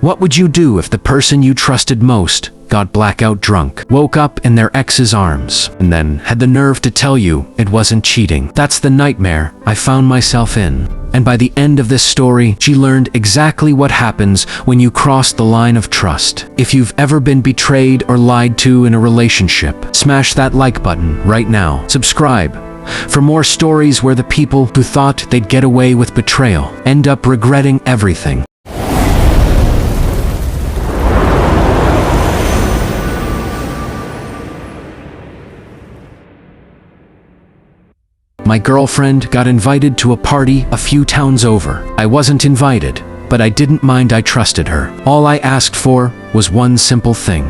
What would you do if the person you trusted most got blackout drunk, woke up in their ex's arms, and then had the nerve to tell you it wasn't cheating? That's the nightmare I found myself in. And by the end of this story, she learned exactly what happens when you cross the line of trust. If you've ever been betrayed or lied to in a relationship, smash that like button right now. Subscribe for more stories where the people who thought they'd get away with betrayal end up regretting everything. My girlfriend got invited to a party a few towns over. I wasn't invited, but I didn't mind. I trusted her. All I asked for was one simple thing: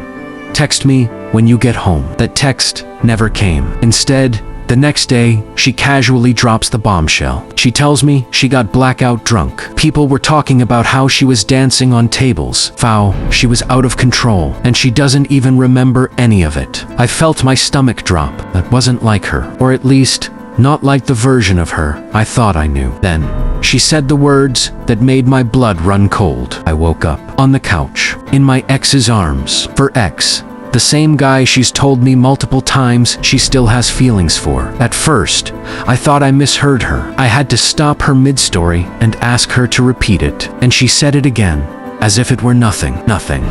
text me when you get home. That text never came. Instead, the next day, she casually drops the bombshell. She tells me she got blackout drunk. People were talking about how she was dancing on tables. Foul, she was out of control, and she doesn't even remember any of it. I felt my stomach drop. That wasn't like her, or at least not like the version of her I thought I knew. Then, she said the words that made my blood run cold. I woke up on the couch, in my ex's arms. For ex, the same guy she's told me multiple times she still has feelings for. At first, I thought I misheard her. I had to stop her mid-story and ask her to repeat it. And she said it again, as if it were nothing.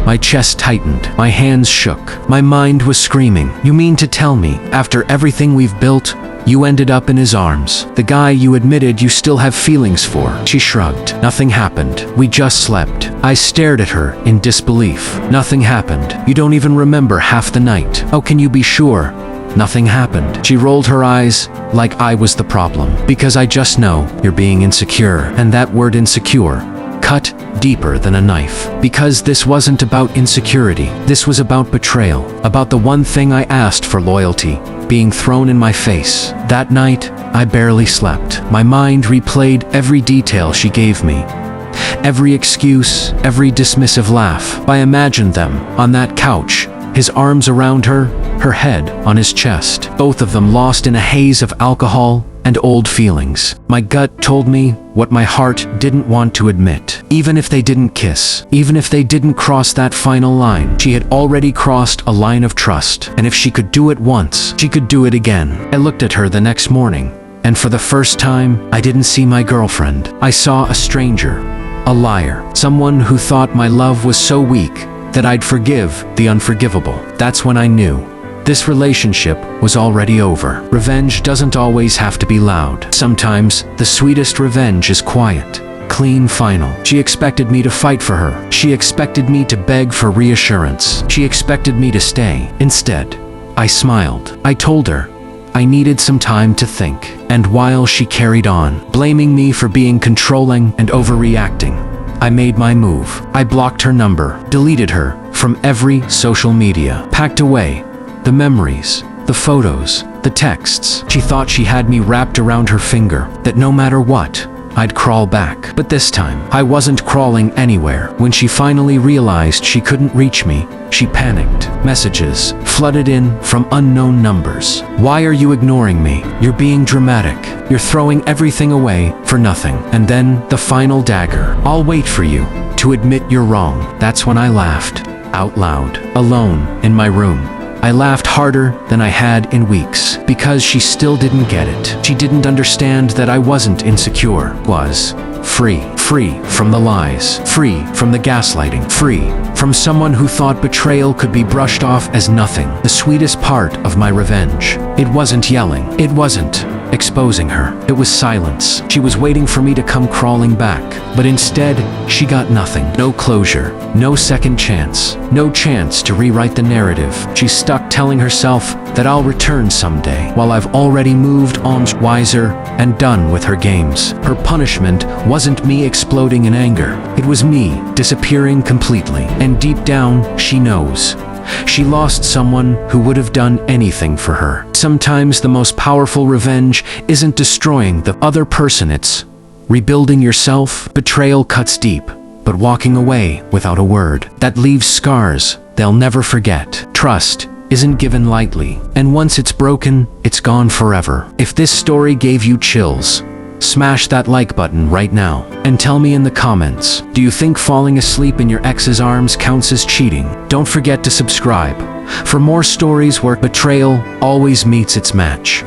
My chest tightened. My hands shook. My mind was screaming. You mean to tell me, after everything we've built, you ended up in his arms? The guy you admitted you still have feelings for? She shrugged. Nothing happened. We just slept. I stared at her in disbelief. Nothing happened. You don't even remember half the night. How can you be sure nothing happened? She rolled her eyes like I was the problem. Because I just know you're being insecure. And that word insecure cut deeper than a knife. Because this wasn't about insecurity. This was about betrayal. About the one thing I asked for: loyalty, being thrown in my face. That night, I barely slept. My mind replayed every detail she gave me. Every excuse, every dismissive laugh. I imagined them on that couch, his arms around her, her head on his chest. Both of them lost in a haze of alcohol and old feelings. My gut told me what my heart didn't want to admit. Even if they didn't kiss, even if they didn't cross that final line, she had already crossed a line of trust. And if she could do it once, she could do it again. I looked at her the next morning, and for the first time, I didn't see my girlfriend. I saw a stranger, a liar, someone who thought my love was so weak that I'd forgive the unforgivable. That's when I knew this relationship was already over. Revenge doesn't always have to be loud. Sometimes the sweetest revenge is quiet, clean, final. She expected me to fight for her. She expected me to beg for reassurance. She expected me to stay. Instead, I smiled. I told her I needed some time to think. And while she carried on, blaming me for being controlling and overreacting, I made my move. I blocked her number, deleted her from every social media, packed away the memories, the photos, the texts. She thought she had me wrapped around her finger, that no matter what, I'd crawl back. But this time, I wasn't crawling anywhere. When she finally realized she couldn't reach me, she panicked. Messages flooded in from unknown numbers. Why are you ignoring me? You're being dramatic. You're throwing everything away for nothing. And then the final dagger. I'll wait for you to admit you're wrong. That's when I laughed out loud, alone in my room. I laughed harder than I had in weeks, because she still didn't get it. She didn't understand that I wasn't insecure, was free from the lies, free from the gaslighting, free from someone who thought betrayal could be brushed off as nothing. The sweetest part of my revenge, it wasn't yelling, it wasn't exposing her, it was silence. She was waiting for me to come crawling back, but instead, she got nothing. No closure, no second chance, no chance to rewrite the narrative. She's stuck telling herself that I'll return someday, while I've already moved on, wiser and done with her games. Her punishment wasn't me exploding in anger. It was me disappearing completely. And deep down, she knows. She lost someone who would have done anything for her. Sometimes the most powerful revenge isn't destroying the other person, it's rebuilding yourself. Betrayal cuts deep, but walking away without a word, that leaves scars they'll never forget. Trust isn't given lightly, and once it's broken, it's gone forever. If this story gave you chills, smash that like button right now. And tell me in the comments, do you think falling asleep in your ex's arms counts as cheating? Don't forget to subscribe for more stories where betrayal always meets its match.